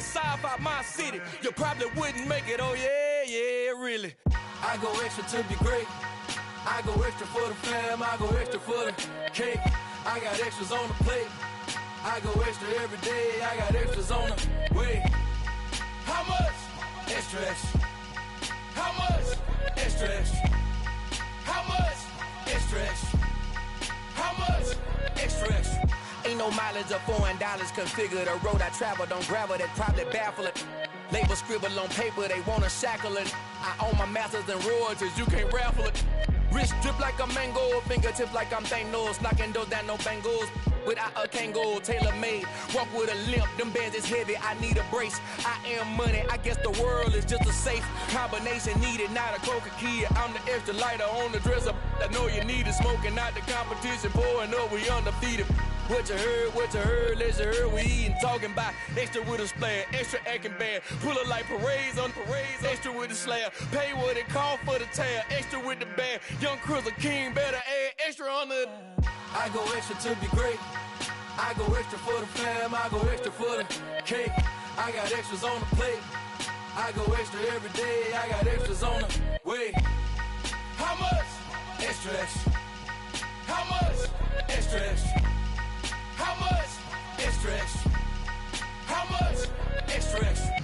real sci-fi, my city. You probably wouldn't make it, oh yeah, really. I go extra to be great. I go extra for the fam, I go extra for the cake. I got extras on the plate. I go extra every day, I got extras on the way. How much? Extra, extra. How much? Extra, extra. How much? Extra, extra. How much? Extra, extra. Ain't no mileage of $4 configure the road I travel. Don't gravel, that probably baffle it. Label scribble on paper, they wanna shackle it. I own my masters and royalties, you can't raffle it. Wrist drip like a mango, fingertips like I'm Thanos. Knocking those down, no Bengals. Without a Kango, tailor-made. Walk with a limp, them bands is heavy, I need a brace. I am money, I guess the world is just a safe combination needed, not a coca key. I'm the extra lighter on the dresser. I know you need it, smoking out the competition, pouring up, we undefeated. What you heard, let you heard, we eatin', talking about extra with a splash, extra acting bad, pull it like parades on parades, extra with the slab, pay what it cost for the tab, extra with the bag, young Cruiser King, better add extra on the. I go extra to be great, I go extra for the fam, I go extra for the cake, I got extras on the plate, I go extra every day, I got extras on the way. How much? Extra, extra. How much? Extra, extra. How much? Extra, extra. How much? Extra, extra.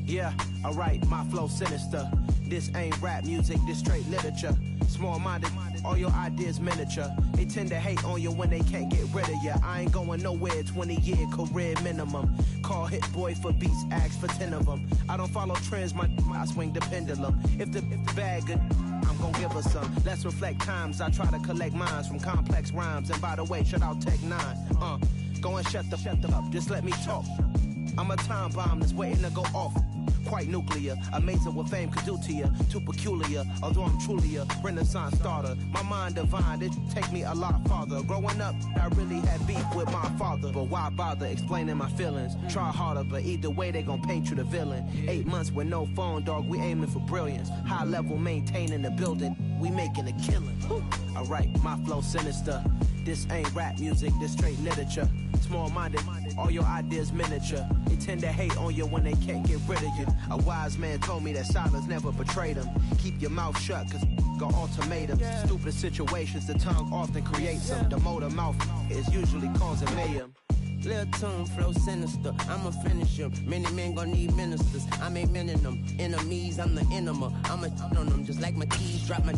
Yeah, alright, my flow sinister. This ain't rap music, this straight literature. Small-minded, all your ideas miniature. They tend to hate on you when they can't get rid of you. I ain't going nowhere, 20-year career minimum. Call Hit Boy for beats, ask for 10 of them. I don't follow trends, I swing the pendulum. If the bag good, I'm gon' give her some. Let's reflect times, I try to collect minds from complex rhymes. And by the way, shout out Tech 9. Go and shut the up, just let me talk. I'm a time bomb that's waiting to go off. Quite nuclear, amazing what fame could do to you. Too peculiar, although I'm truly a renaissance starter. My mind divine, it take me a lot farther. Growing up, I really had beef with my father. But why bother explaining my feelings? Try harder, but either way they gon' paint you the villain. 8 months with no phone, dog, we aiming for brilliance. High level maintaining the building, we making a killing. Alright, my flow sinister. This ain't rap music, this straight literature. Small-minded, all your ideas miniature. They tend to hate on you when they can't get rid of you. A wise man told me that silence never betrayed him. Keep your mouth shut, cause got ultimatums. Stupid situations, the tongue often creates them. The motor mouth is usually causing mayhem. Lil' tune, flow sinister, I'ma finish him. Many men gon' need ministers, I'm a men in them. Enemies, I'm the enema, I'm a on them. Just like my keys, drop my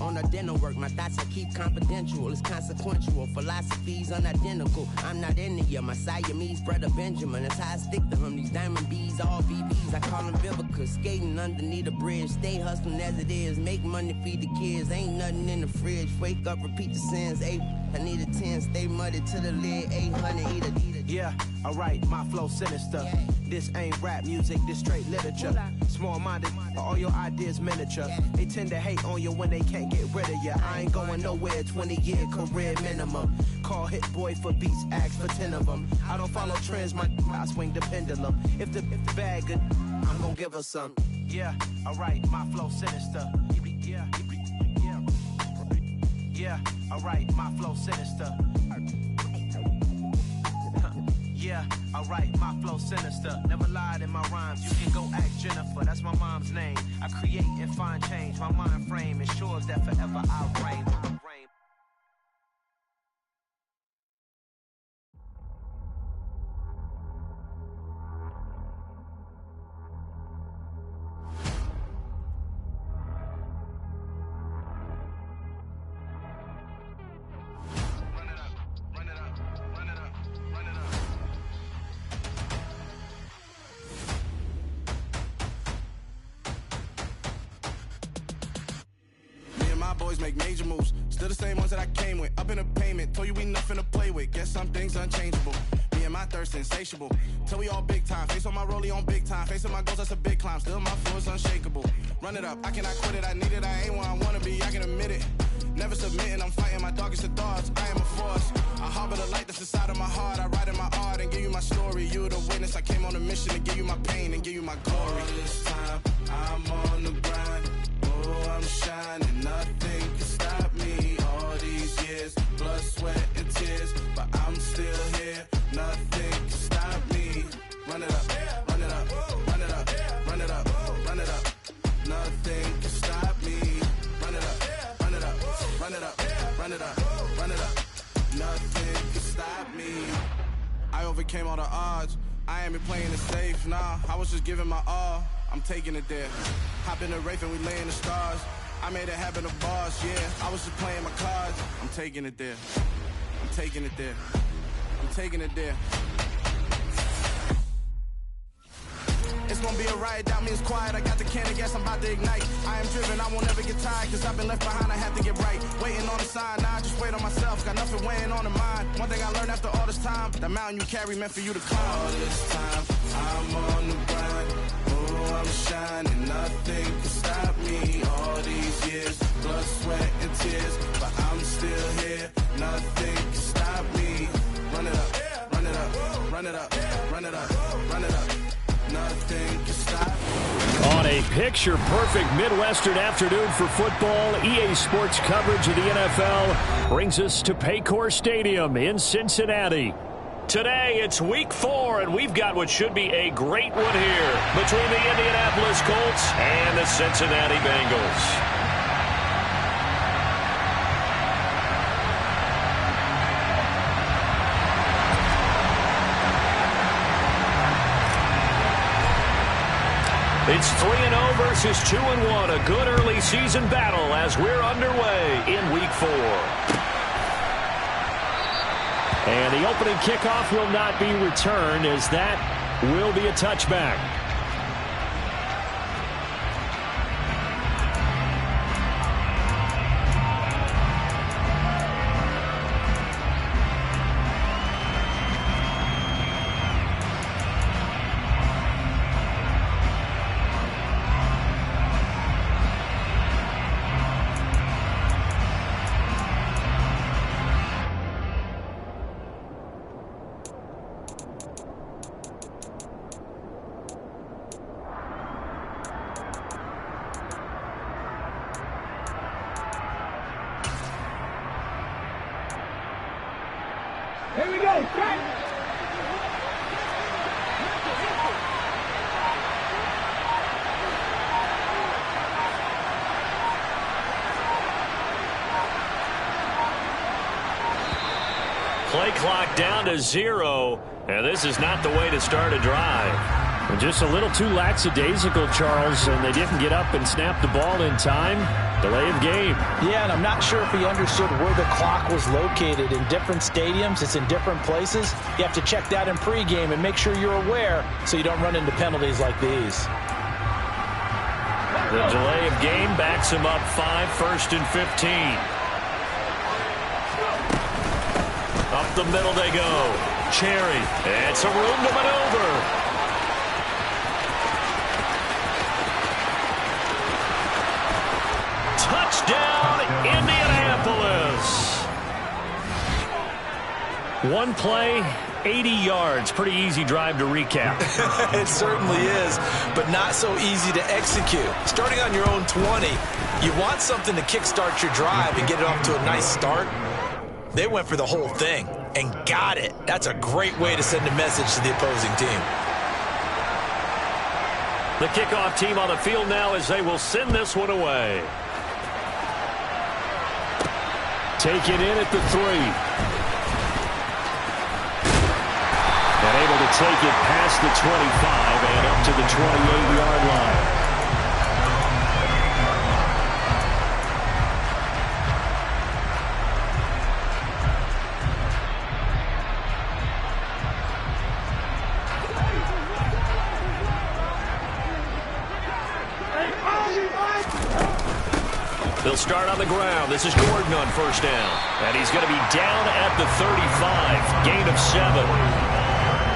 on the dinner work. My thoughts I keep confidential, it's consequential. Philosophies unidentical, I'm not into you. My Siamese brother Benjamin, that's how I stick to him. These diamond bees, all BBs, I call them Vivica. Skating underneath a bridge, stay hustling as it is. Make money, feed the kids, ain't nothing in the fridge. Wake up, repeat the sins, I need a 10, stay muddy to the lid, 800, eat a. Yeah, alright, my flow sinister. This ain't rap music, this straight literature. Small-minded, all your ideas miniature. They tend to hate on you when they can't get rid of you. I ain't going nowhere, 20-year career minimum. Call Hit Boy for beats, ask for 10 of them. I don't follow trends, I swing the pendulum. If the bag good, I'm gon' give her some. Yeah, alright, my flow sinister. Yeah, alright, my flow sinister. Yeah, alright, my flow sinister. Never lied in my rhymes, you can go ask Jennifer, that's my mom's name. I create and find change, my mind frame ensures that forever I reign. Boys make major moves, still the same ones that I came with. Up in a payment, told you we nothing to play with. Guess some things unchangeable. Me and my thirst insatiable. Till we all big time. Face on my rollie on big time. Facing my goals, that's a big climb. Still my flow is unshakable. Run it up, I cannot quit it. I need it, I ain't where I wanna be. I can admit it. Never submitting, I'm fighting my darkest of thoughts. I am a force. I harbor the light that's inside of my heart. I write in my art and give you my story. You're the witness. I came on a mission to give you my pain and give you my glory. All this time, I'm on the grind. Oh, I'm shining. Nothing can stop me. All these years, blood, sweat, and tears. But I'm still here. Nothing can stop me. Run it up, run it up, run it up, run it up, run it up. Nothing can stop me. Run it up, run it up, run it up, run it up, run it up. Nothing can stop me. I overcame all the odds. I ain't been playing it safe, nah. I was just giving my all. I'm taking it there. Hop in the Wraith and we lay in the stars. I made it happen to boss, yeah. I was just playing my cards. I'm taking it there. I'm taking it there. I'm taking it there. It's gonna be a riot, that means quiet. I got the can of gas, I'm about to ignite. I am driven, I won't never get tired, cause I've been left behind, I have to get right. Waiting on the sign, now I just wait on myself. Got nothing weighing on the mind. One thing I learned after all this time, the mountain you carry meant for you to climb. All this time, I'm on the grind. Oh, I'm shining, nothing can stop me. All these years, blood, sweat, and tears. But I'm still here, nothing can stop me. Run it up, run it up, run it up, run it up, run it up. Nothing can stop me. On a picture-perfect Midwestern afternoon for football, EA Sports coverage of the NFL brings us to Paycor Stadium in Cincinnati. Today, it's Week 4, and we've got what should be a great one here between the Indianapolis Colts and the Cincinnati Bengals. It's 3-0 versus 2-1, a good early season battle as we're underway in Week 4. And the opening kickoff will not be returned, as that will be a touchback. Here we go. Play clock down to 0, and this is not the way to start a drive. Just a little too lackadaisical, Charles, and they didn't get up and snap the ball in time. Delay of game. Yeah, and I'm not sure if he understood where the clock was located. In different stadiums, it's in different places. You have to check that in pregame and make sure you're aware so you don't run into penalties like these. The delay of game backs him up 5, 1st and 15. Up the middle they go. Cherry. It's a room to maneuver. Touchdown, Indianapolis. One play, 80 yards. Pretty easy drive to recap. It certainly is, but not so easy to execute. Starting on your own 20, you want something to kickstart your drive and get it off to a nice start. They went for the whole thing and got it. That's a great way to send a message to the opposing team. The kickoff team on the field now as they will send this one away. Take it in at the 3. And able to take it past the 25 and up to the 28-yard line. They'll start on the ground. This is Gordon on first down. And he's going to be down at the 35. Gain of 7.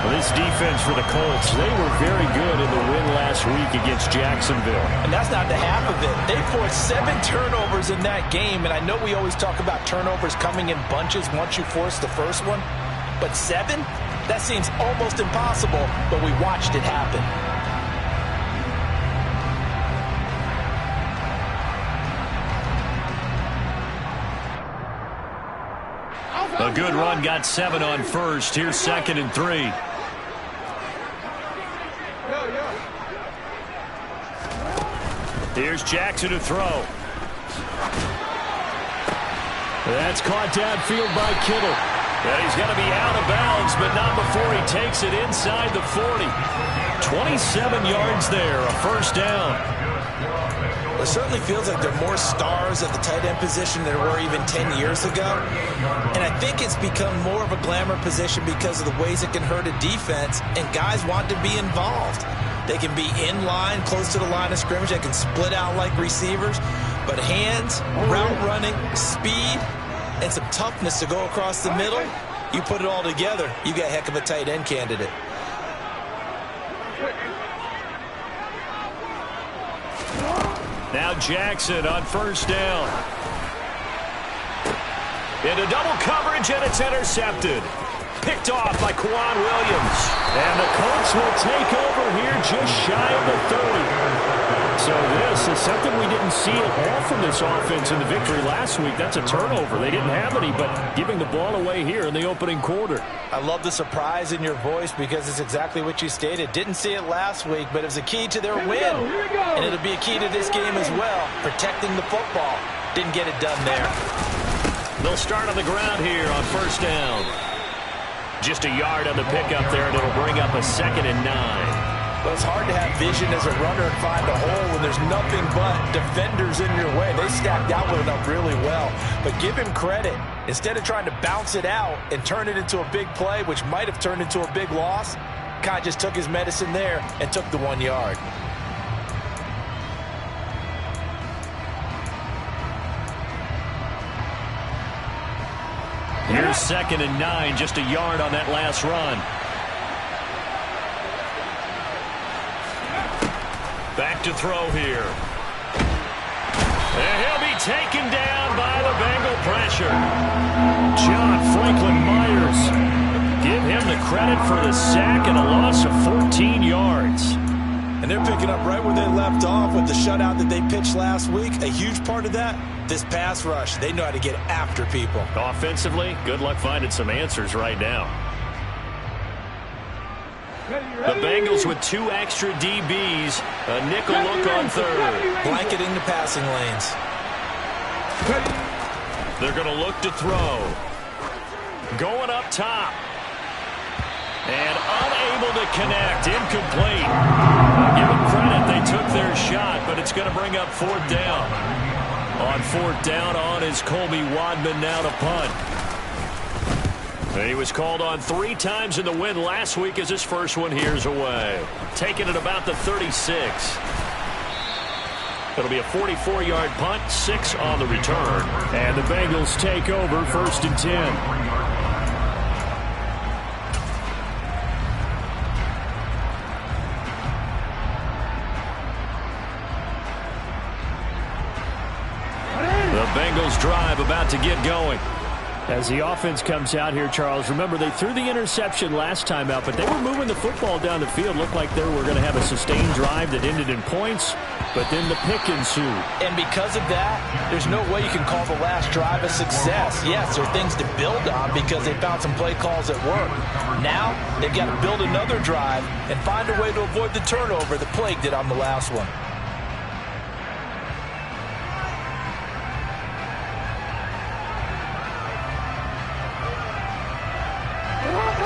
Well, this defense for the Colts, they were very good in the win last week against Jacksonville. And that's not the half of it. They forced 7 turnovers in that game, and I know we always talk about turnovers coming in bunches once you force the first one, but 7? That seems almost impossible, but we watched it happen. A good run, got 7 on first. Here's 2nd and 3. Here's Jackson to throw. That's caught downfield by Kittle. And he's going to be out of bounds, but not before he takes it inside the 40. 27 yards there, a first down. It certainly feels like there are more stars at the tight end position than there were even 10 years ago. And I think it's become more of a glamour position because of the ways it can hurt a defense, and guys want to be involved. They can be in line, close to the line of scrimmage. They can split out like receivers. But hands, route running, speed, and some toughness to go across the middle, you put it all together, you got a heck of a tight end candidate. Now Jackson on first down. Into double coverage, and it's intercepted. Picked off by Quan Williams. And the Colts will take over here just shy of the 30. So this is something we didn't see at all from this offense in the victory last week. That's a turnover. They didn't have any, but giving the ball away here in the opening quarter. I love the surprise in your voice because it's exactly what you stated. Didn't see it last week, but it was a key to their win. And it'll be a key to this game as well, protecting the football. Didn't get it done there. They'll start on the ground here on first down. Just a yard on the pickup there, and it'll bring up a 2nd and 9. Well, it's hard to have vision as a runner and find a hole when there's nothing but defenders in your way. They stacked that one up really well. But give him credit. Instead of trying to bounce it out and turn it into a big play, which might have turned into a big loss, Kai just took his medicine there and took the 1 yard. Here's 2nd and 9, just a yard on that last run. Back to throw here. And he'll be taken down by the Bengal pressure. John Franklin Myers. Give him the credit for the sack and a loss of 14 yards. And they're picking up right where they left off with the shutout that they pitched last week. A huge part of that, this pass rush. They know how to get after people. Offensively, good luck finding some answers right now. The Bengals with 2 extra DBs. A nickel look on third. Blanketing the passing lanes. They're going to look to throw. Going up top. And unable to connect. Incomplete. I'll give them credit. They took their shot, but it's going to bring up 4th down. On 4th down on is Colby Wadman now to punt. And he was called on 3 times in the win last week as his first one here's away. Taking it about the 36. It'll be a 44-yard punt, 6 on the return. And the Bengals take over 1st and 10. Bengals drive about to get going. As the offense comes out here, Charles, remember they threw the interception last time out, but they were moving the football down the field. Looked like they were going to have a sustained drive that ended in points, but then the pick ensued. And because of that, there's no way you can call the last drive a success. Yes, there are things to build on because they found some play calls that work. Now, they've got to build another drive and find a way to avoid the turnover that plagued it on the last one.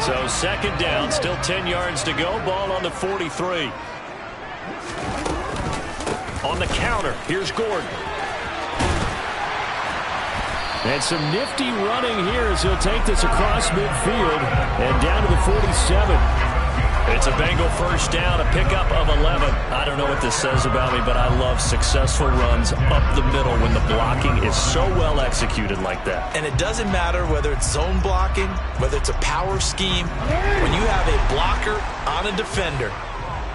So 2nd down, still 10 yards to go. Ball on the 43. On the counter, here's Gordon. And some nifty running here as he'll take this across midfield and down to the 47. It's a Bengal first down, a pickup of 11. I don't don't know what this says about me, but I love successful runs up the middle when the blocking is so well executed like that. And it doesn't matter whether it's zone blocking, whether it's a power scheme. When you have a blocker on a defender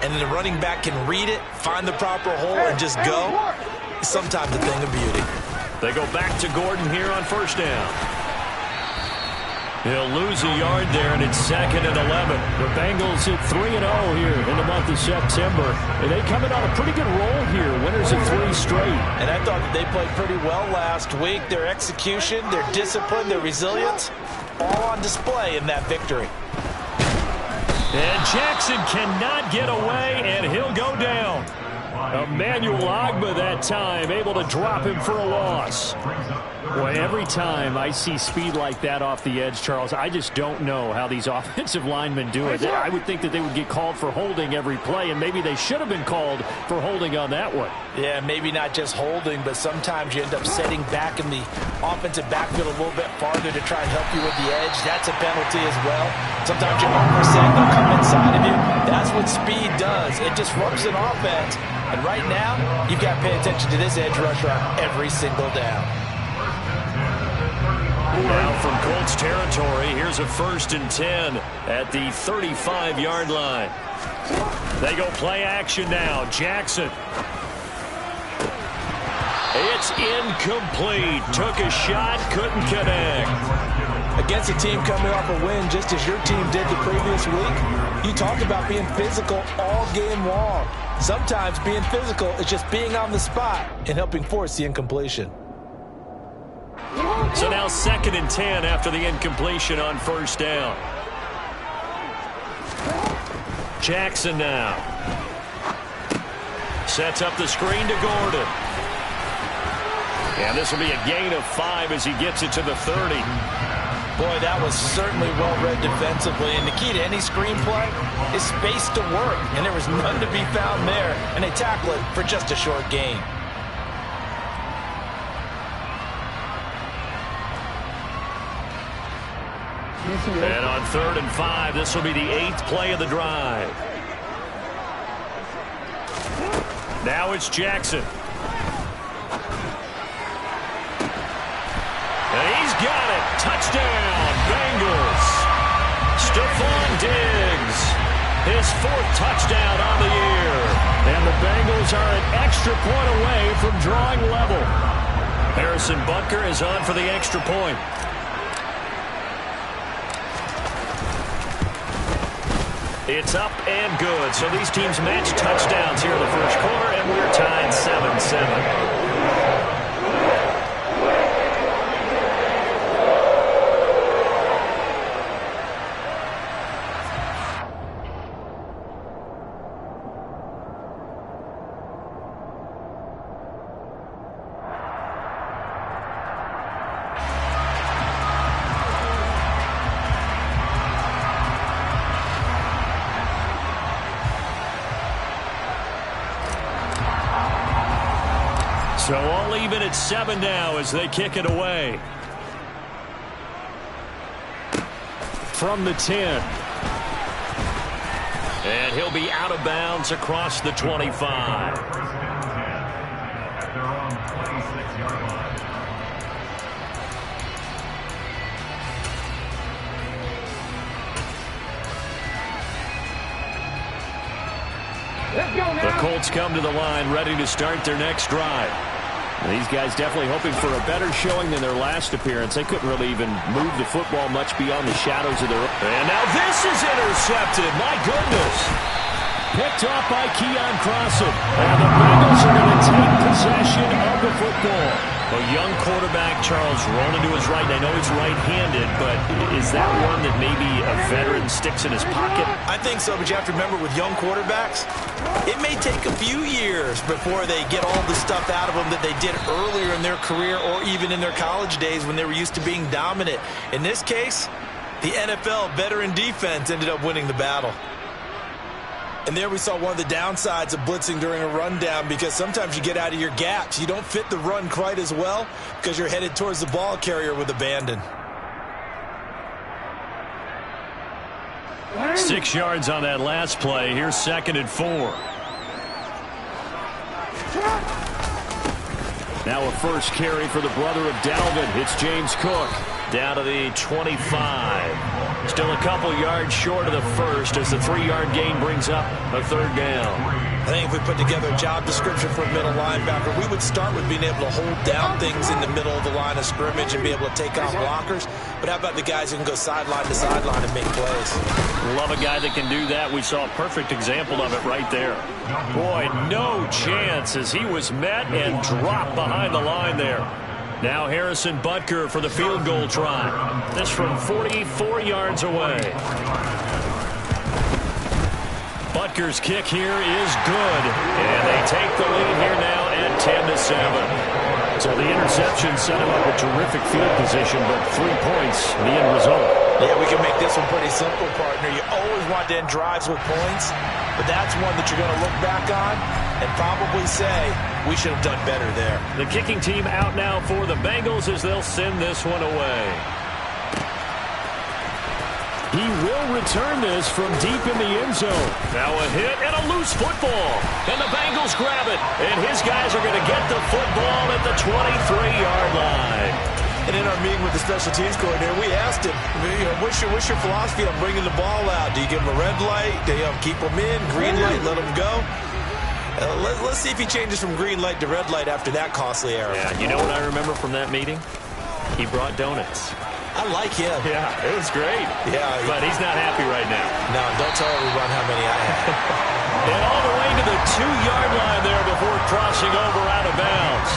and the running back can read it, find the proper hole, and just go, it's sometimes a thing of beauty. They go back to Gordon here on first down. He'll lose a yard there, and it's 2nd and 11. The Bengals at 3-0 here in the month of September. And they come in on a pretty good roll here. Winners of 3 straight. And I thought that they played pretty well last week. Their execution, their discipline, their resilience, all on display in that victory. And Jackson cannot get away, and he'll go down. Emmanuel Ogbah that time, able to drop him for a loss. Boy, every time I see speed like that off the edge, Charles, I just don't know how these offensive linemen do it. I would think that they would get called for holding every play, and maybe they should have been called for holding on that one. Yeah, maybe not just holding, but sometimes you end up setting back in the offensive backfield a little bit farther to try and help you with the edge. That's a penalty as well. Sometimes your armor set will come inside of you. That's what speed does. It disrupts an offense. And right now, you've got to pay attention to this edge rusher on every single down. Now from Colts territory, here's a 1st and 10 at the 35-yard line. They go play action now. Jackson. It's incomplete. Took a shot, couldn't connect. Against a team coming off a win just as your team did the previous week, you talked about being physical all game long. Sometimes being physical is just being on the spot and helping force the incompletion. So now 2nd and 10 after the incompletion on first down. Jackson now. Sets up the screen to Gordon. And this will be a gain of 5 as he gets it to the 30. Boy, that was certainly well-read defensively. And the key to any screenplay is space to work. And there was none to be found there. And they tackle it for just a short gain. And on 3rd and 5, this will be the 8th play of the drive. Now it's Jackson. And he's got it. Touchdown, Bengals. Stephon Diggs, his 4th touchdown on the year. And the Bengals are an extra point away from drawing level. Harrison Butker is on for the extra point. It's up and good. So these teams match touchdowns here in the first quarter, and we're tied 7-7. So all even at 7 now as they kick it away. From the 10. And he'll be out of bounds across the 25. The Colts come to the line ready to start their next drive. These guys definitely hoping for a better showing than their last appearance. They couldn't really even move the football much beyond the shadows of their... And now this is intercepted. My goodness. Picked off by Keon Crossan. And the Bengals are going to take possession of the football. A young quarterback, Charles, rolling to his right. I know he's right-handed, but is that one that maybe a veteran sticks in his pocket? I think so, but you have to remember with young quarterbacks, it may take a few years before they get all the stuff out of them that they did earlier in their career or even in their college days when they were used to being dominant. In this case, the NFL veteran defense ended up winning the battle. And there we saw one of the downsides of blitzing during a rundown, because sometimes you get out of your gaps. You don't fit the run quite as well because you're headed towards the ball carrier with abandon. 6 yards on that last play. Here's 2nd and 4. Now a first carry for the brother of Dalvin. It's James Cook. Down to the 25. Still a couple yards short of the first as the 3-yard gain brings up a third down. I think if we put together a job description for a middle linebacker, we would start with being able to hold down things in the middle of the line of scrimmage and be able to take on blockers. But how about the guys who can go sideline to sideline and make plays? Love a guy that can do that. We saw a perfect example of it right there. Boy, no chance as he was met and dropped behind the line there. Now Harrison Butker for the field goal try. This from 44 yards away. Butker's kick here is good. And they take the lead here now at 10-7. So the interception set him up a terrific field position, but 3 points, the end result. Yeah, we can make this one pretty simple, partner. You always want to end drives with points, but that's one that you're going to look back on and probably say, we should have done better there. The kicking team out now for the Bengals as they'll send this one away. He will return this from deep in the end zone. Now a hit and a loose football. And the Bengals grab it. And his guys are going to get the football at the 23-yard line. And in our meeting with the special teams coordinator, we asked him, what's your philosophy on bringing the ball out? Do you give him a red light? Do you keep him in? Green light, let him go? Let's see if he changes from green light to red light after that costly error. Yeah, you know what I remember from that meeting? He brought donuts. I like him. Yeah, it was great. Yeah, but he's not happy right now. No, don't tell everyone how many I have. And all the way to the 2-yard line there before crossing over out of bounds.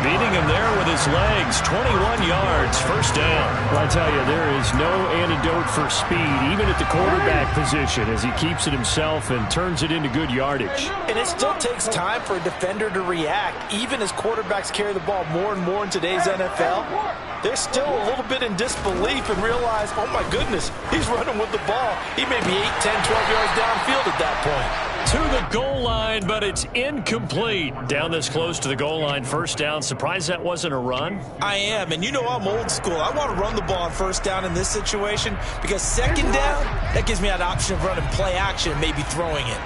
Beating him there with his legs. 21 yards, first down. Well, I tell you, there is no antidote for speed, even at the quarterback position, as he keeps it himself and turns it into good yardage. And it still takes time for a defender to react. Even as quarterbacks carry the ball more and more in today's NFL, they're still a little bit in disbelief and realize, oh my goodness, he's running with the ball. He may be 8, 10, 12 yards downfield at that point. To the goal line, but it's incomplete. Down this close to the goal line, first down. Surprised that wasn't a run? I am, and you know I'm old school. I want to run the ball on first down in this situation because second down, that gives me that option of running play action and maybe throwing it.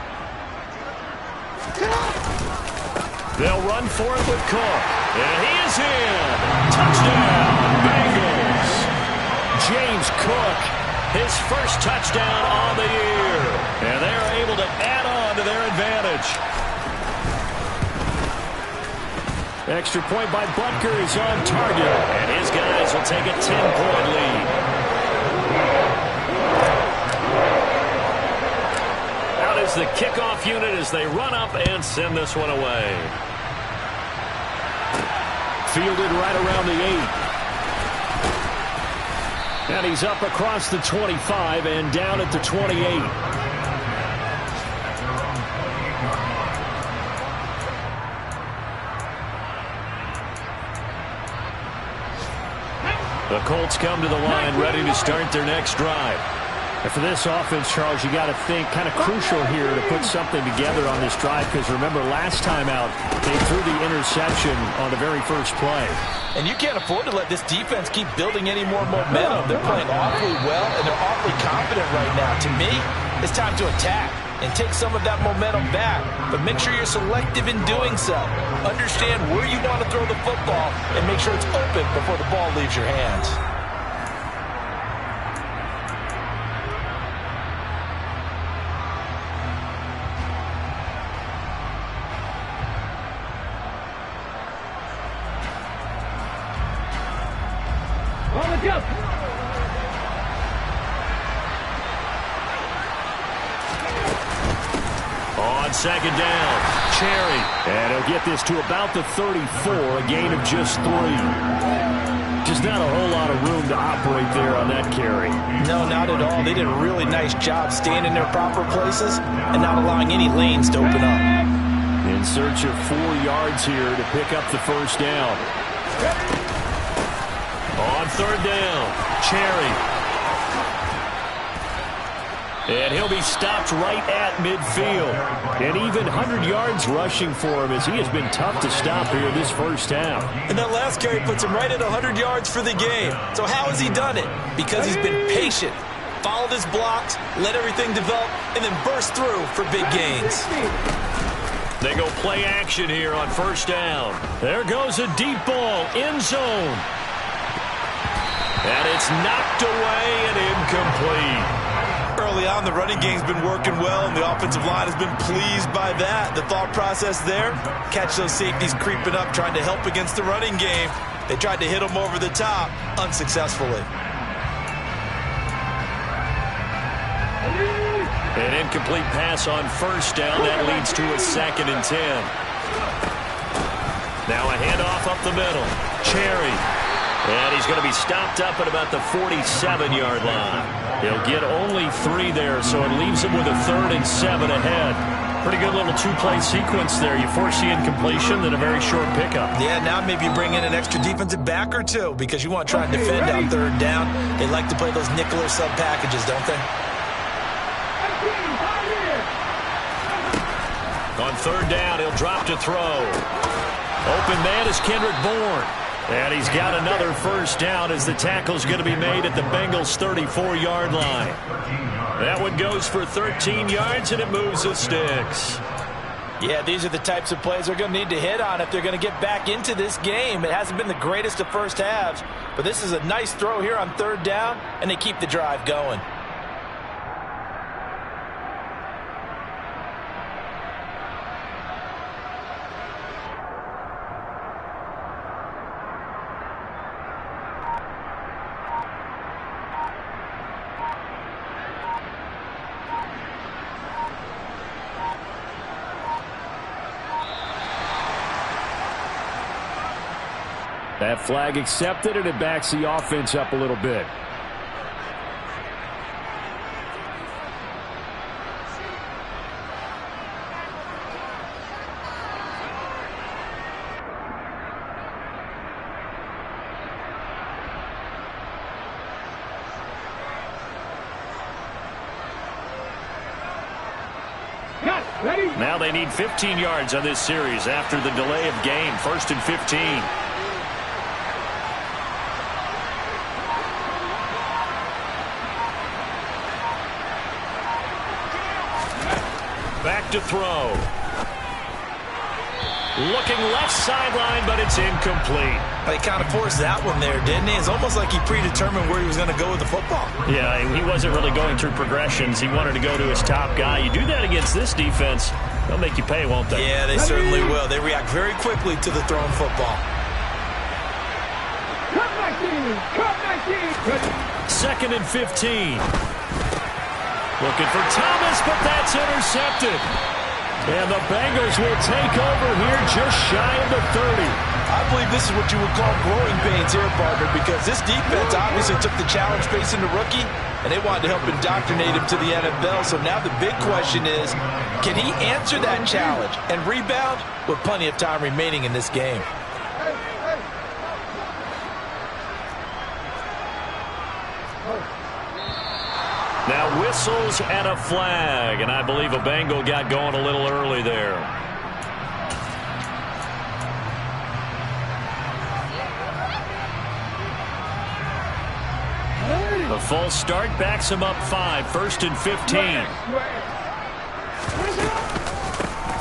They'll run for it with Cook. And he is in. Touchdown, Bengals. James Cook, his first touchdown on the year. And they're able to add on to their advantage. Extra point by Butker is on target. And his guys will take a 10-point lead. Out is the kickoff unit as they run up and send this one away. Fielded right around the 8. And he's up across the 25 and down at the 28. The Colts come to the line ready to start their next drive. And for this offense, Charles, you got to think kind of crucial here to put something together on this drive because remember last time out they threw the interception on the very first play. And you can't afford to let this defense keep building any more momentum. They're playing awfully well and they're awfully confident right now. To me, it's time to attack and take some of that momentum back. But make sure you're selective in doing so. Understand where you want to throw the football and make sure it's open before the ball leaves your hands. On second down, Cherry. And he'll get this to about the 34, a gain of just 3. Just not a whole lot of room to operate there on that carry. No, not at all. They did a really nice job staying in their proper places and not allowing any lanes to open up. In search of 4 yards here to pick up the first down. On third down, Cherry. And he'll be stopped right at midfield. And even 100 yards rushing for him as he has been tough to stop here this first half. And that last carry puts him right at 100 yards for the game. So how has he done it? Because he's been patient, followed his blocks, let everything develop, and then burst through for big gains. They go play action here on first down. There goes a deep ball, end zone. And it's knocked away and incomplete. Early on, the running game's been working well, and the offensive line has been pleased by that. The thought process there, catch those safeties creeping up, trying to help against the running game. They tried to hit them over the top, unsuccessfully. An incomplete pass on first down. That leads to a 2nd and 10. Now a handoff up the middle. Cherry. And he's going to be stopped up at about the 47-yard line. He'll get only 3 there, so it leaves him with a 3rd and 7 ahead. Pretty good little 2-play sequence there. You force the incompletion, then a very short pickup. Yeah, now maybe you bring in an extra defensive back or two because you want to try and defend on 3rd down. They like to play those nickel or sub packages, don't they? On 3rd down, he'll drop to throw. Open man is Kendrick Bourne. And he's got another first down as the tackle's going to be made at the Bengals' 34-yard line. That one goes for 13 yards, and it moves the sticks. Yeah, these are the types of plays they're going to need to hit on if they're going to get back into this game. It hasn't been the greatest of first halves, but this is a nice throw here on 3rd down, and they keep the drive going. That flag accepted, and it backs the offense up a little bit. Now they need 15 yards on this series after the delay of game. 1st and 15. Back to throw. Looking left sideline, but it's incomplete. He kind of forced that one there, didn't he? It's almost like he predetermined where he was going to go with the football. Yeah, he wasn't really going through progressions. He wanted to go to his top guy. You do that against this defense, they'll make you pay, won't they? Yeah, they certainly will. They react very quickly to the thrown football. 2nd and 15. Looking for Thomas, but that's intercepted. And the Bengals will take over here just shy of the 30. I believe this is what you would call growing pains here, partner, because this defense obviously took the challenge facing the rookie, and they wanted to help indoctrinate him to the NFL. So now the big question is, can he answer that challenge and rebound with plenty of time remaining in this game? Now whistles and a flag, and I believe a Bengal got going a little early there. A false start backs him up 5, 1st and 15.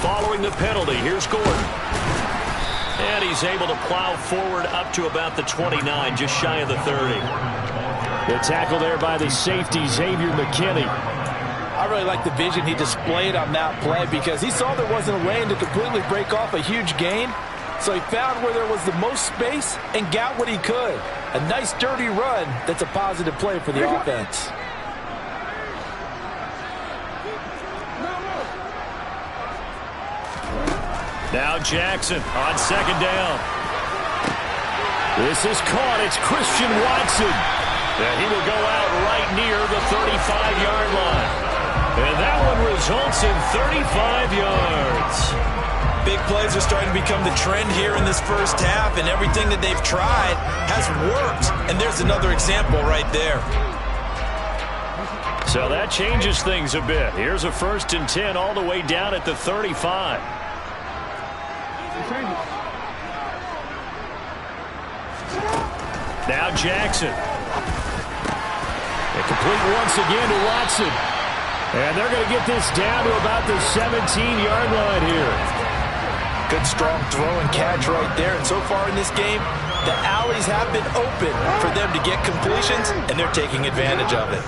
Following the penalty, here's Gordon. And he's able to plow forward up to about the 29, just shy of the 30. The tackle there by the safety, Xavier McKinney. I really like the vision he displayed on that play because he saw there wasn't a lane to completely break off a huge gain. So he found where there was the most space and got what he could. A nice dirty run that's a positive play for the offense. Now Jackson on 2nd down. This is caught. It's Christian Watson. And he will go out right near the 35-yard line. And that one results in 35 yards. Big plays are starting to become the trend here in this first half, and everything that they've tried has worked. And there's another example right there. So that changes things a bit. Here's a 1st and 10 all the way down at the 35. Now Jackson. And complete once again to Watson. And they're going to get this down to about the 17-yard line here. Good, strong throw and catch right there. And so far in this game, the alleys have been open for them to get completions, and they're taking advantage of it.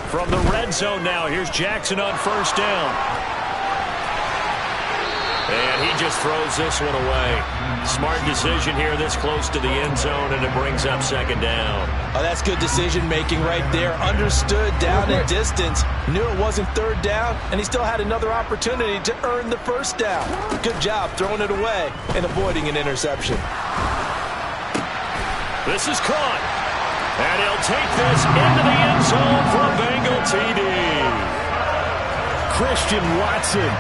From the red zone now, here's Jackson on first down. And he just throws this one away. Smart decision here this close to the end zone, and it brings up second down. Oh, that's good decision-making right there. Understood down and distance. Knew it wasn't third down, and he still had another opportunity to earn the first down. Good job throwing it away and avoiding an interception. This is caught. And he'll take this into the end zone for a Bengal TD. Christian Watson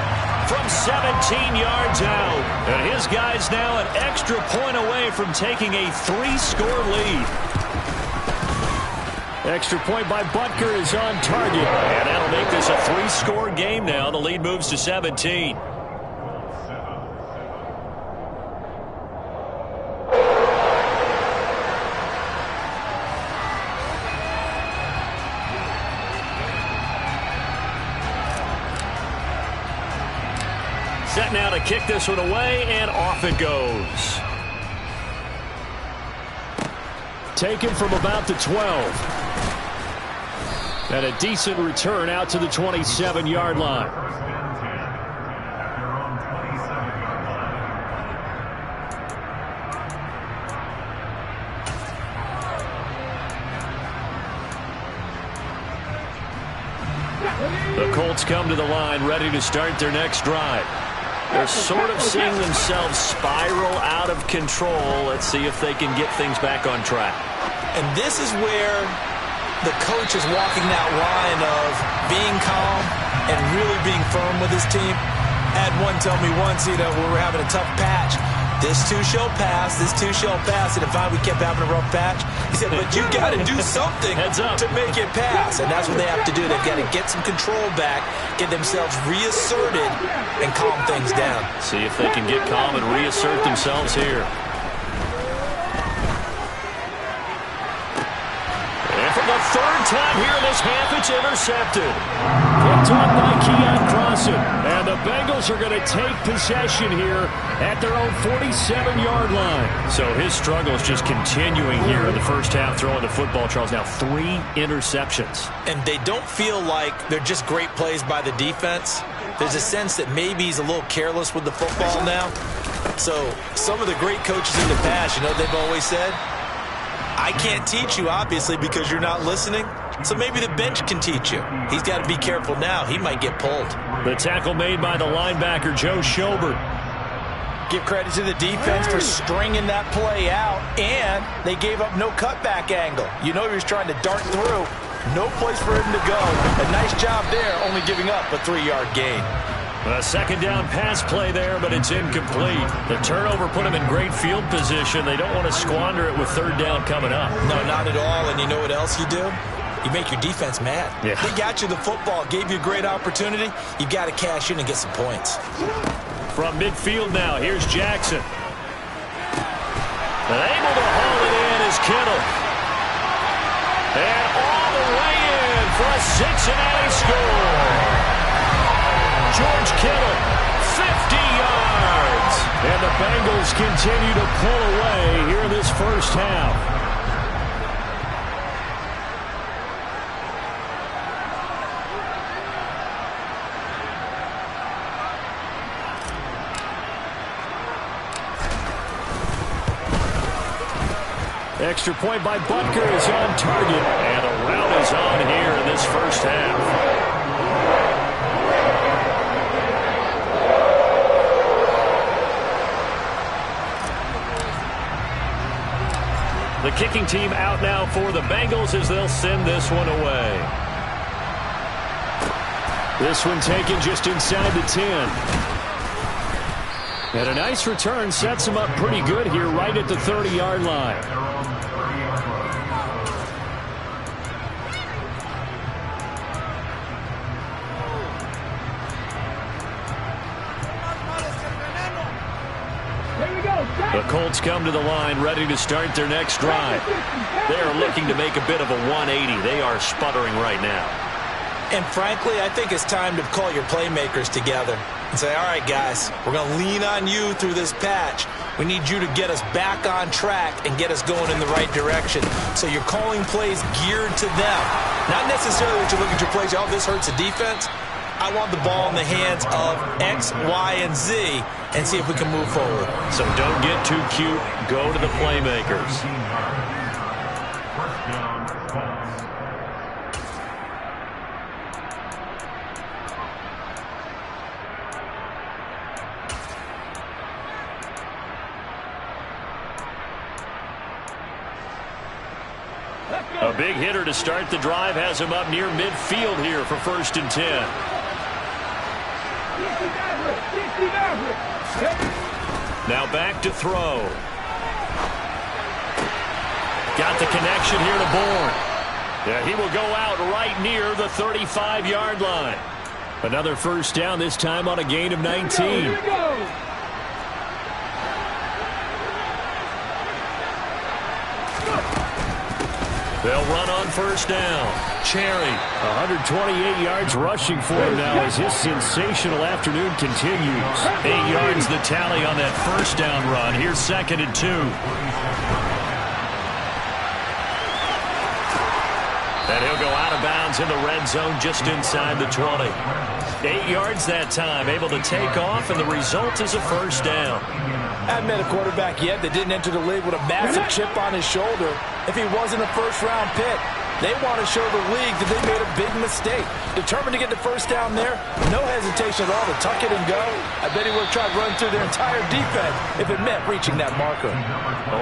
from 17 yards out. And his guy's now an extra point away from taking a 3-score lead. Extra point by Butker is on target. And that'll make this a 3-score game now. The lead moves to 17. Set now to kick this one away, and off it goes. Taken from about the 12. And a decent return out to the 27-yard line. The Colts come to the line ready to start their next drive. They're sort of seeing themselves spiral out of control. Let's see if they can get things back on track. And this is where the coach is walking that line of being calm and really being firm with his team. I had one tell me once, we were having a tough patch. This too shall pass, this too shall pass. And if we kept having a rough patch, he said, but you got to do something to make it pass. And that's what they have to do. They've got to get some control back, get themselves reasserted, and calm things down. See if they can get calm and reassert themselves here. And for the third time here in this half, it's intercepted. Picked on by Keon Crossan. And the Bengals are going to take possession here at their own 47-yard line. So his struggle is just continuing here in the first half, throwing the football. Charles, now 3 interceptions. And they don't feel like they're just great plays by the defense. There's a sense that maybe he's a little careless with the football now. So some of the great coaches in the past, they've always said, I can't teach you, obviously, because you're not listening. So maybe the bench can teach you. He's got to be careful now. He might get pulled. The tackle made by the linebacker, Joe Schobert. Give credit to the defense for stringing that play out, and they gave up no cutback angle. He was trying to dart through. No place for him to go. A nice job there, only giving up a 3-yard gain. A second down pass play there, but it's incomplete. The turnover put them in great field position. They don't want to squander it with third down coming up. No, not at all. And you know what else you do? You make your defense mad. Yeah. They got you the football, gave you a great opportunity. You got to cash in and get some points. From midfield now, here's Jackson. And able to haul it in is Kittle. And all the way in for a Cincinnati score. George Kittle, 50 yards. And the Bengals continue to pull away here in this first half. Extra point by Butker is on target. And a rout is on here in this first half. The kicking team out now for the Bengals as they'll send this one away. This one taken just inside the 10. And a nice return sets him up pretty good here right at the 30-yard line. The Colts come to the line ready to start their next drive. They are looking to make a bit of a 180. They are sputtering right now. And frankly, I think it's time to call your playmakers together and say, all right, guys, we're going to lean on you through this patch. We need you to get us back on track and get us going in the right direction. So you're calling plays geared to them. Not necessarily that you look at your plays, oh, this hurts the defense. I want the ball in the hands of X, Y, and Z and see if we can move forward. So don't get too cute. Go to the playmakers. A big hitter to start the drive has him up near midfield here for 1st and 10. Now back to throw. Got the connection here to Bourne. Yeah, he will go out right near the 35-yard line. Another first down, this time on a gain of 19. They'll run on first down. Cherry, 128 yards rushing for him now as his sensational afternoon continues. 8 yards the tally on that first down run. Here's 2nd and 2. And he'll go out of bounds in the red zone just inside the 20. 8 yards that time, able to take off, and the result is a first down. I haven't met a quarterback yet that didn't enter the league with a massive chip on his shoulder if he wasn't a first-round pick. They want to show the league that they made a big mistake. Determined to get the first down there, no hesitation at all to tuck it and go. I bet he would have tried running through their entire defense if it meant reaching that marker.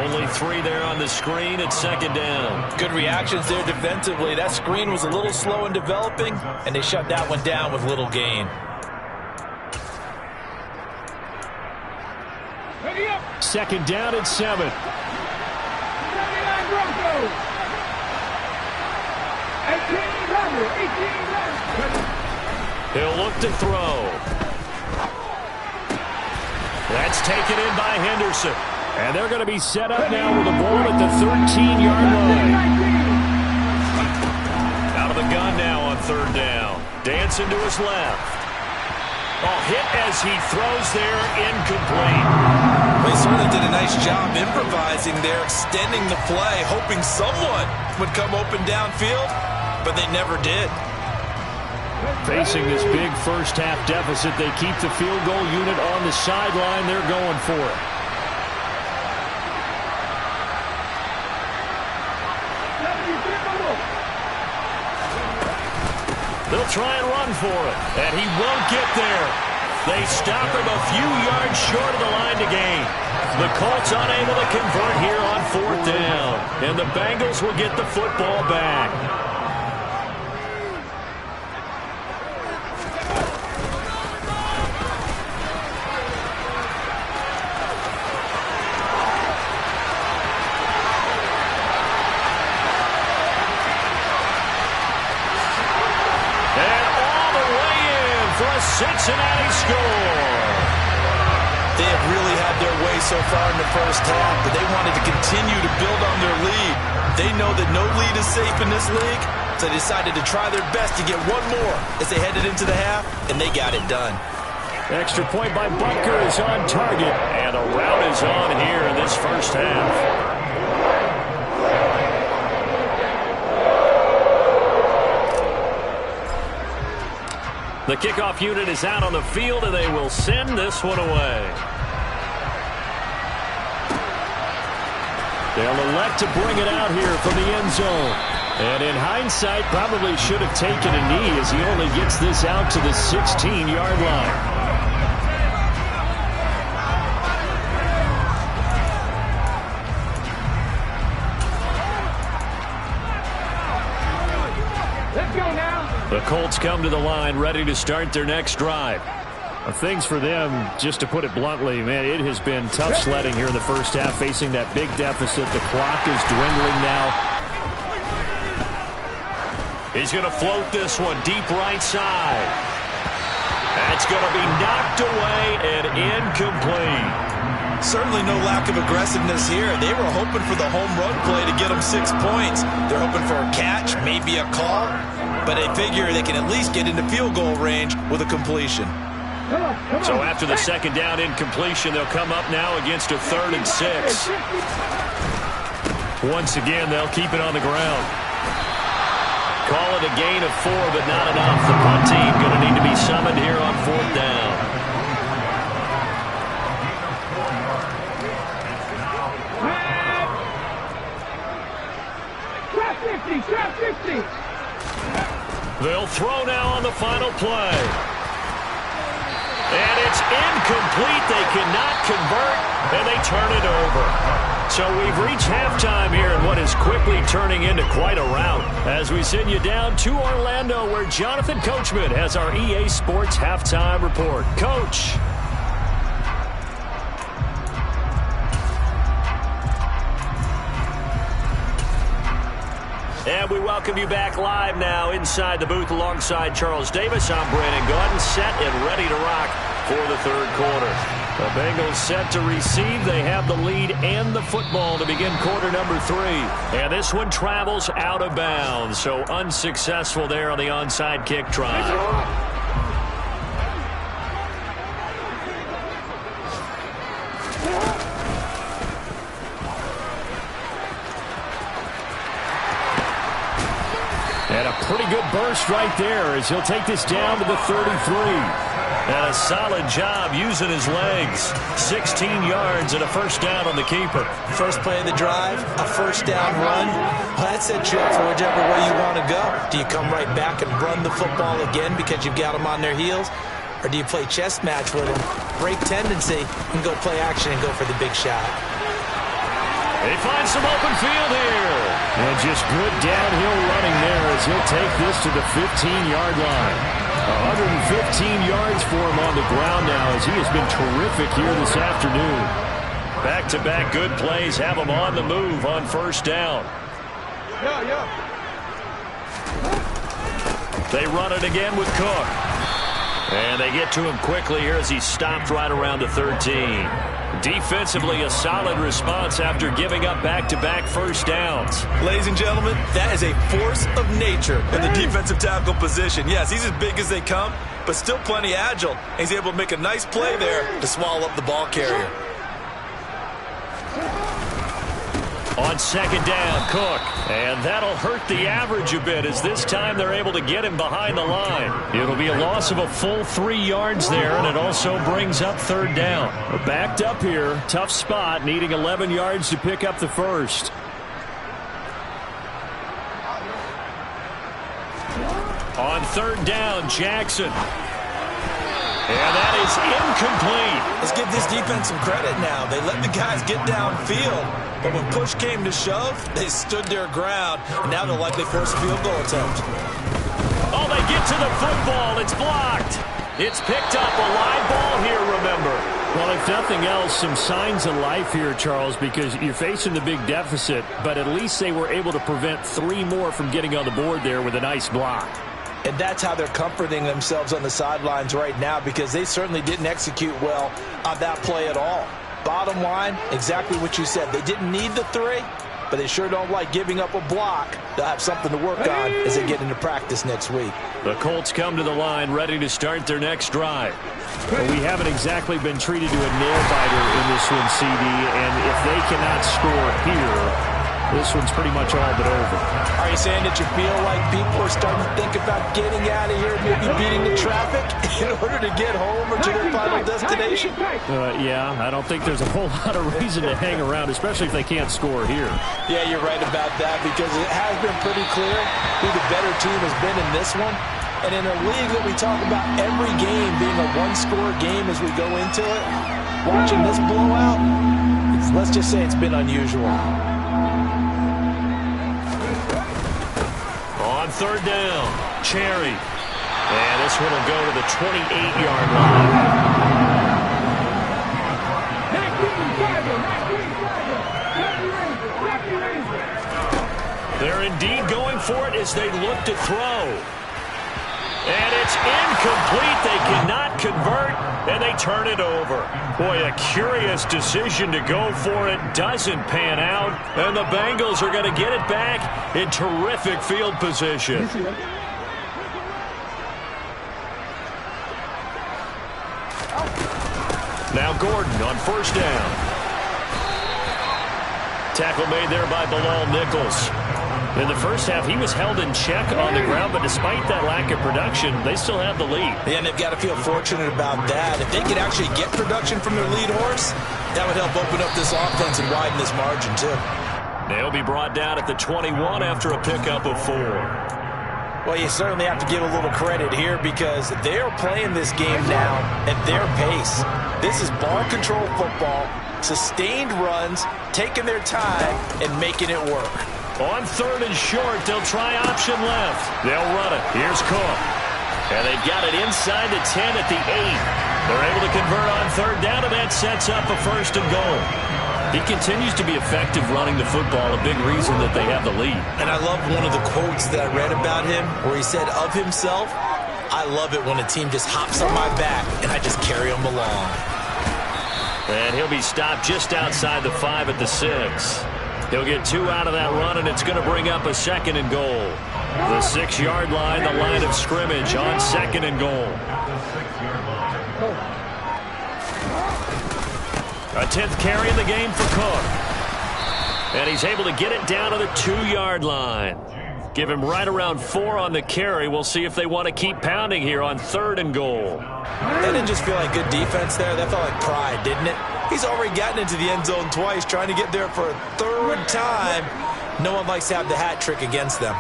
Only 3 there on the screen at 2nd down. Good reactions there defensively. That screen was a little slow in developing, and they shut that one down with little gain. 2nd down at 7. He'll look to throw. That's taken in by Henderson. And they're going to be set up now with a ball at the 13-yard line. Out of the gun now on 3rd down. Dancing to his left. Oh, hit as he throws there, incomplete. They certainly did a nice job improvising there, extending the play, hoping someone would come open downfield, but they never did. Facing this big first-half deficit, they keep the field goal unit on the sideline. They're going for it. They'll try and run for it, and he won't get there. They stop him a few yards short of the line to gain. The Colts unable to convert here on 4th down, and the Bengals will get the football back. Cincinnati score. They have really had their way so far in the first half, but they wanted to continue to build on their lead. They know that no lead is safe in this league, so they decided to try their best to get one more as they headed into the half, and they got it done. Extra point by Butker is on target, and a rout is on here in this first half. The kickoff unit is out on the field, and they will send this one away. They'll elect to bring it out here from the end zone. And in hindsight, probably should have taken a knee as he only gets this out to the 16-yard line. The Colts come to the line ready to start their next drive. Things for them, just to put it bluntly, man, it has been tough sledding here in the first half, facing that big deficit. The clock is dwindling now. He's going to float this one deep right side. That's going to be knocked away and incomplete. Certainly no lack of aggressiveness here. They were hoping for the home run play to get them 6 points. They're hoping for a catch, maybe a call, but they figure they can at least get into field goal range with a completion. So after the second down incompletion, they'll come up now against a 3rd and 6. Once again, they'll keep it on the ground. Call it a gain of 4, but not enough. The punt team going to need to be summoned here on 4th down. They'll throw now on the final play. And it's incomplete. They cannot convert, and they turn it over. So we've reached halftime here in what is quickly turning into quite a rout as we send you down to Orlando, where Jonathan Coachman has our EA Sports halftime report. Coach. And we welcome you back live now inside the booth alongside Charles Davis. I'm Brandon Gaudin, set and ready to rock for the 3rd quarter. The Bengals set to receive. They have the lead and the football to begin quarter number 3. And this one travels out of bounds, so unsuccessful there on the onside kick try. And a pretty good burst right there as he'll take this down to the 33. And a solid job using his legs. 16 yards and a first down on the keeper. First play of the drive, a first down run. Well, that sets you up for whichever way you want to go. Do you come right back and run the football again because you've got them on their heels? Or do you play chess match with them, break tendency, and go play action and go for the big shot? They find some open field here. And just good downhill running there as he'll take this to the 15-yard line. 115 yards for him on the ground now as he has been terrific here this afternoon. Back-to-back good plays have him on the move on first down. They run it again with Cook. And they get to him quickly here as he stopped right around the 13. Defensively, a solid response after giving up back-to-back first downs. Ladies and gentlemen, that is a force of nature in the defensive tackle position. Yes, he's as big as they come, but still plenty agile. He's able to make a nice play there to swallow up the ball carrier. On second down, Cook. And that'll hurt the average a bit as this time they're able to get him behind the line. It'll be a loss of a full 3 yards there, and it also brings up third down. Backed up here, tough spot, needing 11 yards to pick up the first. On third down, Jackson. And that is incomplete. Let's give this defense some credit now. They let the guys get downfield, but when push came to shove, they stood their ground, and now they'll likely force a field goal attempt. Oh, they get to the football. It's blocked. It's picked up. A live ball here, remember. Well, if nothing else, some signs of life here, Charles, because you're facing the big deficit, but at least they were able to prevent 3 more from getting on the board there with a nice block. And that's how they're comforting themselves on the sidelines right now, because they certainly didn't execute well on that play at all. Bottom line, exactly what you said. They didn't need the 3, but they sure don't like giving up a block. They'll have something to work on as they get into practice next week. The Colts come to the line ready to start their next drive. But we haven't exactly been treated to a nail-biter in this one, CD, and if they cannot score here, this one's pretty much all but over. Are you saying that you feel like people are starting to think about getting out of here, maybe beating the traffic in order to get home or to their final destination? Yeah, I don't think there's a whole lot of reason to hang around, especially if they can't score here. Yeah, you're right about that, because it has been pretty clear who the better team has been in this one. And in a league that we talk about every game being a one-score game as we go into it, watching this blowout, let's just say it's been unusual. On third down, Cherry. And this one will go to the 28-yard line. They're indeed going for it as they look to throw. And it's incomplete. They cannot convert, and they turn it over. Boy, a curious decision to go for it. Doesn't pan out, and the Bengals are going to get it back in terrific field position. Now Gordon on first down. Tackle made there by Bilal Nichols. In the first half, he was held in check on the ground, but despite that lack of production, they still have the lead. Yeah, and they've got to feel fortunate about that. If they could actually get production from their lead horse, that would help open up this offense and widen this margin, too. They'll be brought down at the 21 after a pickup of 4. Well, you certainly have to give a little credit here because they're playing this game now at their pace. This is ball control football, sustained runs, taking their time, and making it work. On third and short, they'll try option left. They'll run it. Here's Cook. And they've got it inside the 10 at the 8. They're able to convert on third down, and that sets up a first and goal. He continues to be effective running the football, a big reason that they have the lead. And I love one of the quotes that I read about him where he said of himself, I love it when a team just hops on my back and I just carry them along. And he'll be stopped just outside the 5 at the 6. He'll get 2 out of that run, and it's going to bring up a second and goal. The 6-yard line, the line of scrimmage on second and goal. A 10th carry in the game for Cook. And he's able to get it down to the 2-yard line. Give him right around 4 on the carry. We'll see if they want to keep pounding here on third and goal. That didn't just feel like good defense there. That felt like pride, didn't it? He's already gotten into the end zone twice, trying to get there for a third time. No one likes to have the hat trick against them.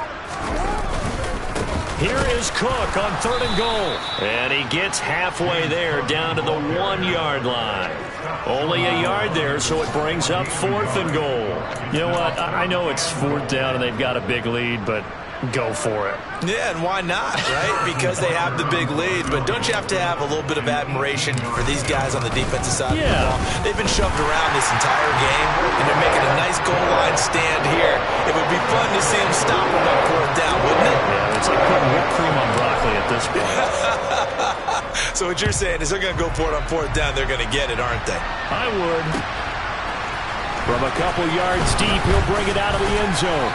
Here is Cook on third and goal. And he gets halfway there, down to the 1-yard line. Only a yard there, so it brings up fourth and goal. You know what? I know it's fourth down and they've got a big lead, but go for it. Yeah, and why not, right? Because they have the big lead. But don't you have to have a little bit of admiration for these guys on the defensive side of the ball? They've been shoved around this entire game, and they're making a nice goal line stand here. It would be fun to see them stop them on fourth down, wouldn't it? Yeah, it's like putting whipped cream on broccoli at this point. So what you're saying is they're going to go for it on fourth down. They're going to get it, aren't they? I would. From a couple yards deep, he'll bring it out of the end zone.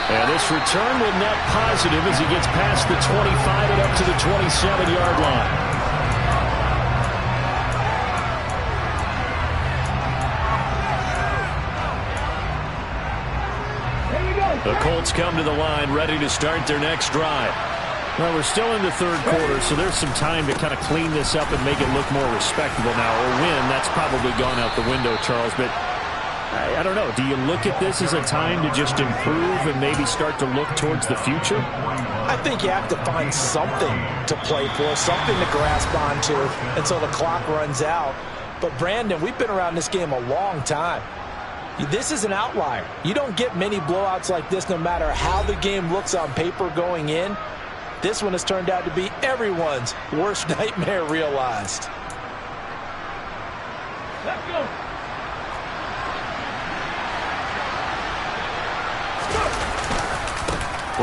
And this return will net positive as he gets past the 25 and up to the 27-yard line. The Colts come to the line ready to start their next drive. Well, we're still in the third quarter, so there's some time to kind of clean this up and make it look more respectable now. Or win, that's probably gone out the window, Charles. But I don't know. Do you look at this as a time to just improve and maybe start to look towards the future? I think you have to find something to play for, something to grasp onto until the clock runs out. But, Brandon, we've been around this game a long time. This is an outlier. You don't get many blowouts like this no matter how the game looks on paper going in. This one has turned out to be everyone's worst nightmare realized. Let's go.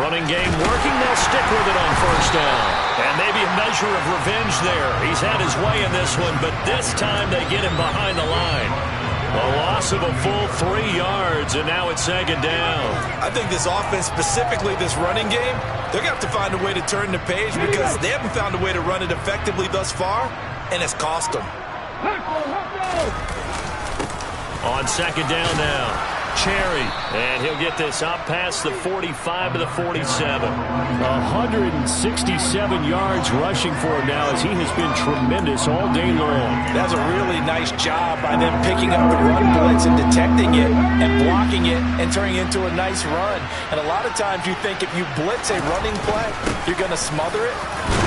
Running game working. They'll stick with it on first down. And maybe a measure of revenge there. He's had his way in this one, but this time they get him behind the line. A loss of a full 3 yards, and now it's second down. I think this offense, specifically this running game, they're going to have to find a way to turn the page because they haven't found a way to run it effectively thus far, and it's cost them. On second down now, Cherry, and he'll get this up past the 45 to the 47. 167 yards rushing for him now as he has been tremendous all day long. That's a really nice job by them picking up the run blitz and detecting it and blocking it and turning it into a nice run. And a lot of times you think if you blitz a running play, you're going to smother it.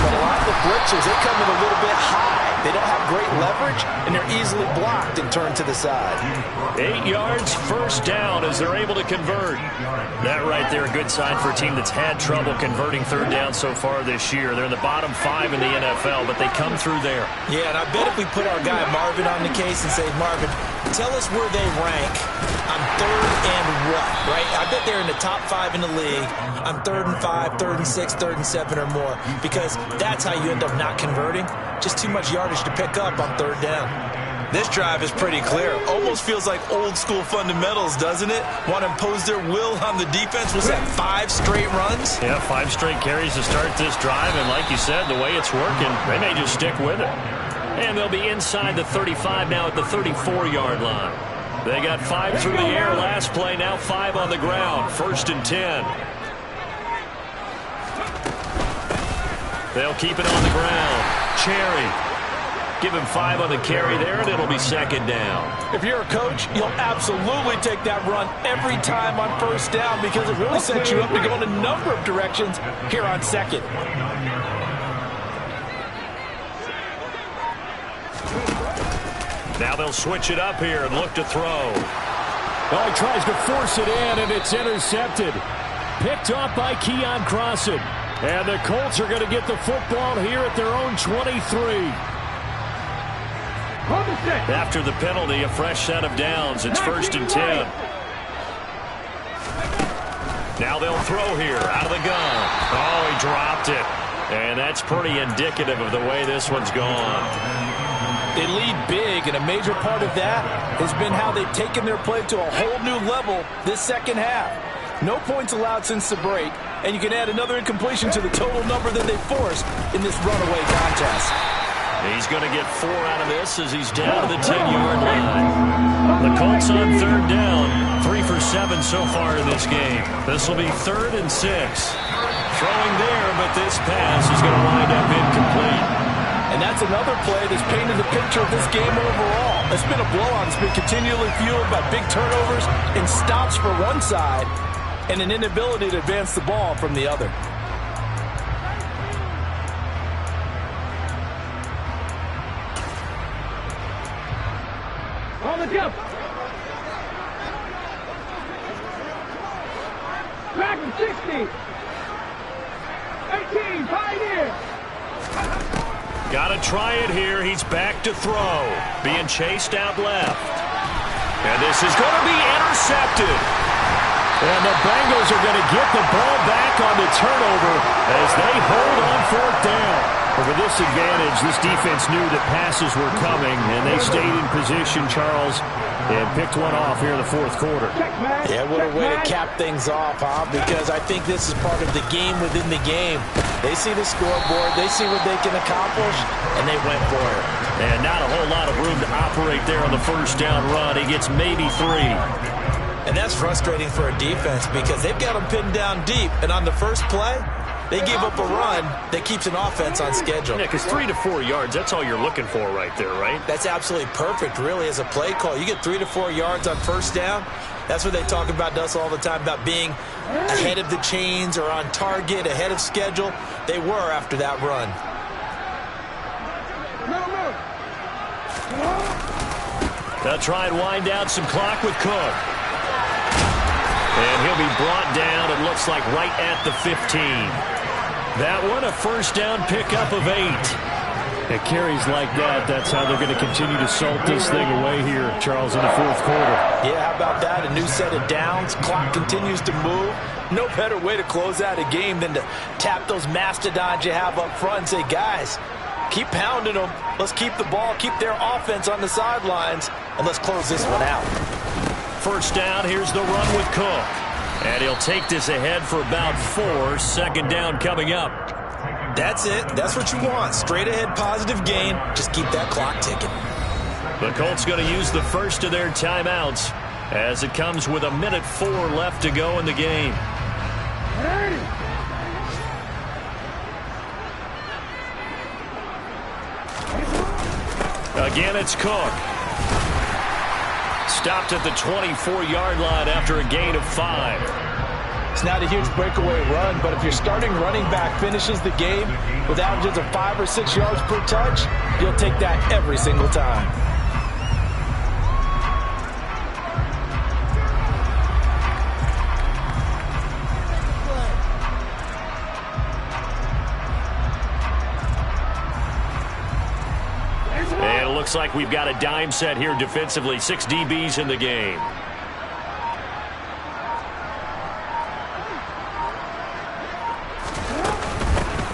But a lot of the blitzers, they come in a little bit high. They don't have great leverage, and they're easily blocked and turned to the side. 8 yards, first down as they're able to convert. That right there, a good sign for a team that's had trouble converting third down so far this year. They're in the bottom 5 in the NFL, but they come through there. Yeah, and I bet if we put our guy Marvin on the case and say, Marvin, Tell us where they rank on 3rd and what, right? I bet they're in the top 5 in the league on 3rd and 5, 3rd and 6, 3rd and 7 or more, because that's how you end up not converting. Just too much yardage to pick up on 3rd down. This drive is pretty clear. Almost feels like old school fundamentals, doesn't it? Want to impose their will on the defense. Was that 5 straight runs? Yeah, 5 straight carries to start this drive, and like you said, the way it's working, they may just stick with it. And they'll be inside the 35 now at the 34-yard line. They got 5 through the air last play, now 5 on the ground. 1st and 10. They'll keep it on the ground. Cherry. Give him 5 on the carry there, and it'll be 2nd down. If you're a coach, you'll absolutely take that run every time on 1st down because it really sets you up to go in a number of directions here on 2nd. Now they'll switch it up here and look to throw. Oh, he tries to force it in, and it's intercepted. Picked off by Keon Crossan. And the Colts are going to get the football here at their own 23. After the penalty, a fresh set of downs. It's 1st and 10. Now they'll throw here out of the gun. Oh, he dropped it. And that's pretty indicative of the way this one's gone. They lead big, and a major part of that has been how they've taken their play to a whole new level this 2nd half. No points allowed since the break, and you can add another incompletion to the total number that they forced in this runaway contest. He's going to get 4 out of this as he's down to the 10-yard line. The Colts on 3rd down, 3 for 7 so far in this game. This will be 3rd and 6. Throwing there, but this pass is going to wind up incomplete. And that's another play that's painted the picture of this game overall. It's been a blowout. It's been continually fueled by big turnovers and stops for one side and an inability to advance the ball from the other. On the jump. Back to 60. 18, Pioneer. Got to try it here. He's back to throw. Being chased out left. And this is going to be intercepted. And the Bengals are going to get the ball back on the turnover as they hold on 4th down. Over this advantage, this defense knew that passes were coming, and they stayed in position, Charles, and picked one off here in the 4th quarter. Yeah, what a way to cap things off, huh? Because I think this is part of the game within the game. They see the scoreboard, they see what they can accomplish, and they went for it. And not a whole lot of room to operate there on the 1st down run. He gets maybe 3. And that's frustrating for a defense because they've got them pinned down deep, and on the first play, they gave up a run that keeps an offense on schedule. Yeah, because 3 to 4 yards, that's all you're looking for right there, right? That's absolutely perfect, really, as a play call. You get 3 to 4 yards on 1st down. That's what they talk about to us all the time, about being ahead of the chains or on target, ahead of schedule. They were after that run. They'll try and wind down some clock with Cook. And he'll be brought down, it looks like, right at the 15. That one, a 1st down pickup of 8. It carries like that. That's how they're going to continue to salt this thing away here, Charles, in the 4th quarter. Yeah, how about that? A new set of downs. Clock continues to move. No better way to close out a game than to tap those mastodons you have up front and say, guys, keep pounding them. Let's keep the ball, keep their offense on the sidelines, and let's close this one out. 1st down, here's the run with Cook. And he'll take this ahead for about 4. 2nd down coming up. That's it. That's what you want. Straight ahead positive gain. Just keep that clock ticking. The Colts going to use the first of their timeouts as it comes with 1:04 left to go in the game. Again, it's Cook. Stopped at the 24-yard line after a gain of 5. It's not a huge breakaway run, but if your starting running back finishes the game with averages of 5 or 6 yards per touch, you'll take that every single time. looks like we've got a dime set here defensively. 6 DBs in the game.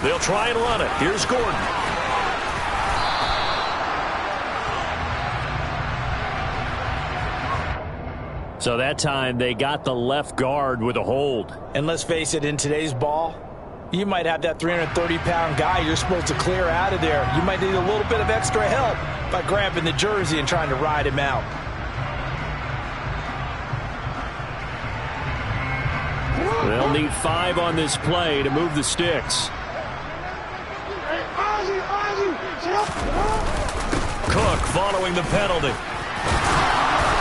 They'll try and run it. Here's Gordon. So that time they got the left guard with a hold. And let's face it, in today's ball, you might have that 330-pound guy you're supposed to clear out of there. You might need a little bit of extra help by grabbing the jersey and trying to ride him out. They'll need 5 on this play to move the sticks. Cook following the penalty.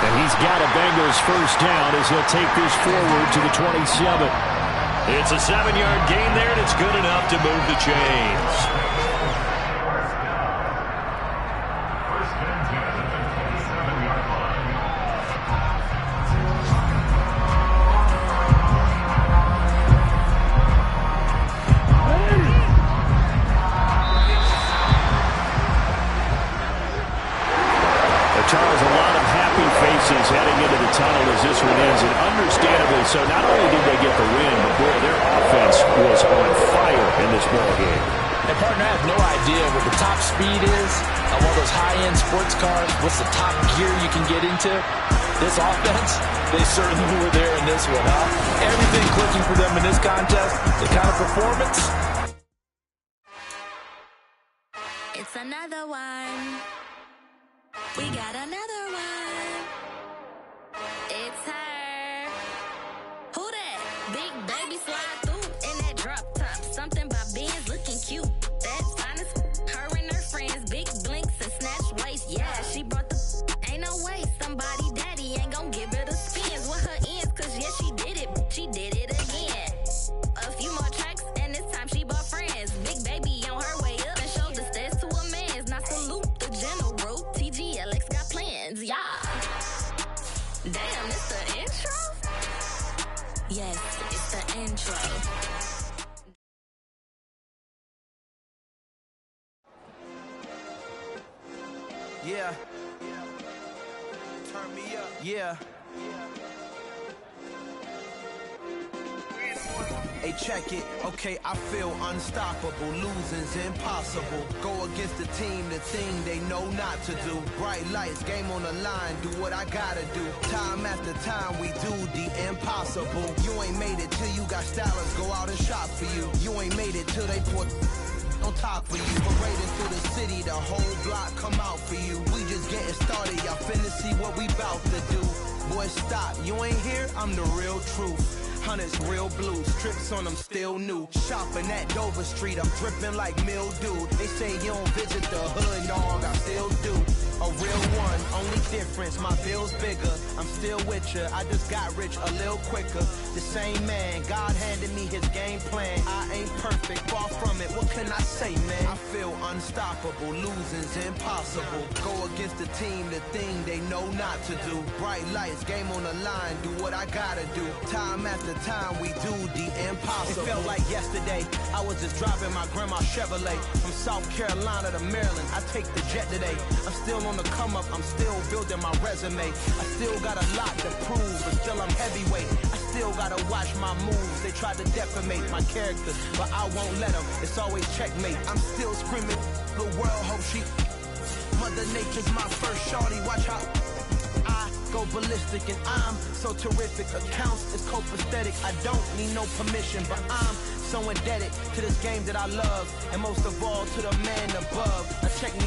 And he's got a Bengals first down as he'll take this forward to the 27. It's a 7-yard gain there, and it's good enough to move the chains. Charles, a lot of happy faces heading into the tunnel as this one ends, and understandably so. Not only did they get the win, but boy, their offense was on fire in this ball game. And partner, I have no idea what the top speed is of all those high-end sports cars. What's the top gear you can get into? This offense, they certainly were there in this one, huh? Everything clicking for them in this contest, the kind of performance. It's another one. We got another one. It's her. Who that? Big baby slide through in that drop top. Something by Benz looking cute. That's honest. Her and her friends, big blinks and snatch waist. Yeah, she brought the. Ain't no way somebody daddy ain't gon' give her the spins with her ends. Cause yeah, she did it. She did it again. A few more tracks and this time she bought friends. Big baby on her way up and showed the stairs to a man's. Now salute the general. TGLX got plans, yeah. Damn, it's the intro? Yes, it's the intro. Yeah. Turn me up. Yeah. Hey, check it. Okay, I feel unstoppable. Losing's impossible. Go against the team, the thing they know not to do. Bright lights, game on the line, do what I gotta do. Time after time, we do the impossible. You ain't made it till you got stylers go out and shop for you. You ain't made it till they put on top of you. Parading through the city, the whole block come out for you. We just getting started, y'all finna see what we bout to do. Boy, stop, you ain't here, I'm the real truth. Hunters real blue, strips on them still new. Shopping at Dover Street, I'm dripping like mildew. They say you don't visit the hood, dog, I still do. A real one, only difference, my bill's bigger. I'm still with ya, I just got rich a little quicker. The same man, God handed me his game plan. I ain't perfect, far from it, what can I say, man? I feel unstoppable, losing's impossible. Go against the team, the thing they know not to do. Bright lights, game on the line, do what I gotta do. Time after time, we do the impossible. It felt like yesterday, I was just driving my grandma's Chevrolet from South Carolina to Maryland. I take the jet today. I'm still on the come up, I'm still building my resume. I still got a lot to prove, but still I'm heavyweight. I still gotta watch my moves. They tried to defamate my character, but I won't let them. It's always checkmate. I'm still screaming, the world hope she. Mother Nature's my first shorty, watch how I go ballistic, and I'm so terrific. Accounts is copacetic. I don't need no permission, but I'm so indebted to this game that I love, and most of all to the man above. I check me